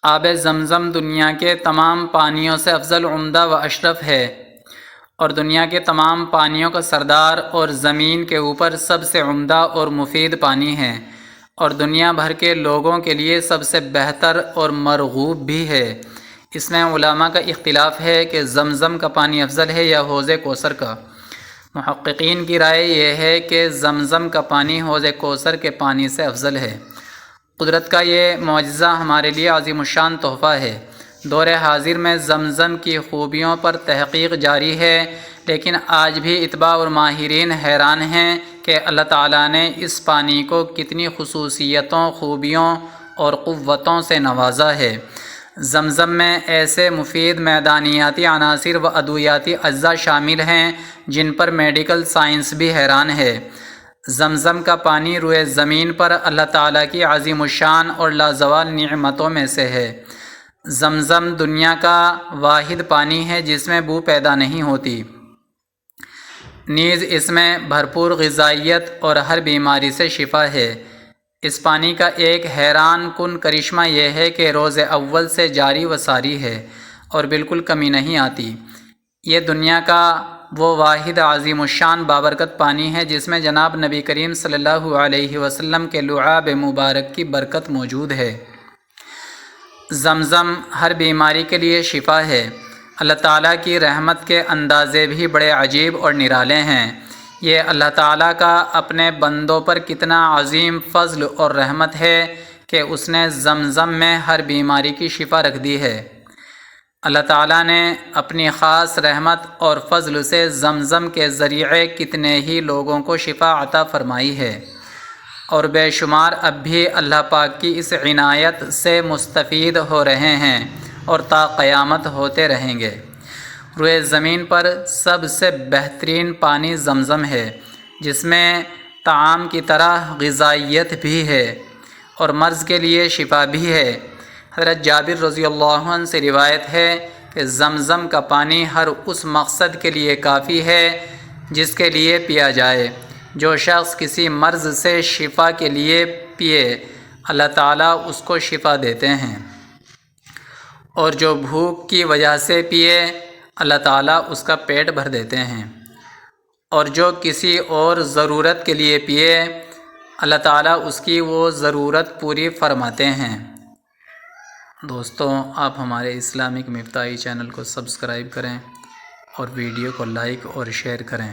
آب زمزم دنیا کے تمام پانیوں سے افضل، عمدہ و اشرف ہے، اور دنیا کے تمام پانیوں کا سردار اور زمین کے اوپر سب سے عمدہ اور مفید پانی ہے، اور دنیا بھر کے لوگوں کے لیے سب سے بہتر اور مرغوب بھی ہے۔ اس میں علماء کا اختلاف ہے کہ زمزم کا پانی افضل ہے یا حوض کوثر کا۔ محققین کی رائے یہ ہے کہ زمزم کا پانی حوض کوثر کے پانی سے افضل ہے۔ قدرت کا یہ معجزہ ہمارے لیے عظیم الشان تحفہ ہے۔ دور حاضر میں زمزم کی خوبیوں پر تحقیق جاری ہے، لیکن آج بھی اتباع اور ماہرین حیران ہیں کہ اللہ تعالیٰ نے اس پانی کو کتنی خصوصیتوں، خوبیوں اور قوتوں سے نوازا ہے۔ زمزم میں ایسے مفید معدنیاتی عناصر و ادویاتی اجزاء شامل ہیں جن پر میڈیکل سائنس بھی حیران ہے۔ زمزم کا پانی روئے زمین پر اللہ تعالیٰ کی عظیم الشان اور لازوال نعمتوں میں سے ہے۔ زمزم دنیا کا واحد پانی ہے جس میں بو پیدا نہیں ہوتی، نیز اس میں بھرپور غذائیت اور ہر بیماری سے شفا ہے۔ اس پانی کا ایک حیران کن کرشمہ یہ ہے کہ روز اول سے جاری و ساری ہے اور بالکل کمی نہیں آتی۔ یہ دنیا کا وہ واحد عظیم الشان بابرکت پانی ہے جس میں جناب نبی کریم صلی اللہ علیہ وسلم کے لعاب مبارک کی برکت موجود ہے۔ زمزم ہر بیماری کے لیے شفا ہے۔ اللہ تعالیٰ کی رحمت کے اندازے بھی بڑے عجیب اور نرالے ہیں۔ یہ اللہ تعالیٰ کا اپنے بندوں پر کتنا عظیم فضل اور رحمت ہے کہ اس نے زمزم میں ہر بیماری کی شفا رکھ دی ہے۔ اللہ تعالیٰ نے اپنی خاص رحمت اور فضل سے زمزم کے ذریعے کتنے ہی لوگوں کو شفا عطا فرمائی ہے، اور بے شمار اب بھی اللہ پاک کی اس عنایت سے مستفید ہو رہے ہیں اور تا قیامت ہوتے رہیں گے۔ روئے زمین پر سب سے بہترین پانی زمزم ہے، جس میں طعام کی طرح غذائیت بھی ہے اور مرض کے لیے شفا بھی ہے۔ حضرت جابر رضی اللہ عنہ سے روایت ہے کہ زمزم کا پانی ہر اس مقصد کے لیے کافی ہے جس کے لیے پیا جائے۔ جو شخص کسی مرض سے شفا کے لیے پیے، اللہ تعالیٰ اس کو شفا دیتے ہیں، اور جو بھوک کی وجہ سے پیے، اللہ تعالیٰ اس کا پیٹ بھر دیتے ہیں، اور جو کسی اور ضرورت کے لیے پیے، اللہ تعالیٰ اس کی وہ ضرورت پوری فرماتے ہیں۔ دوستوں، آپ ہمارے اسلامک مفتاحی چینل کو سبسکرائب کریں اور ویڈیو کو لائک اور شیئر کریں۔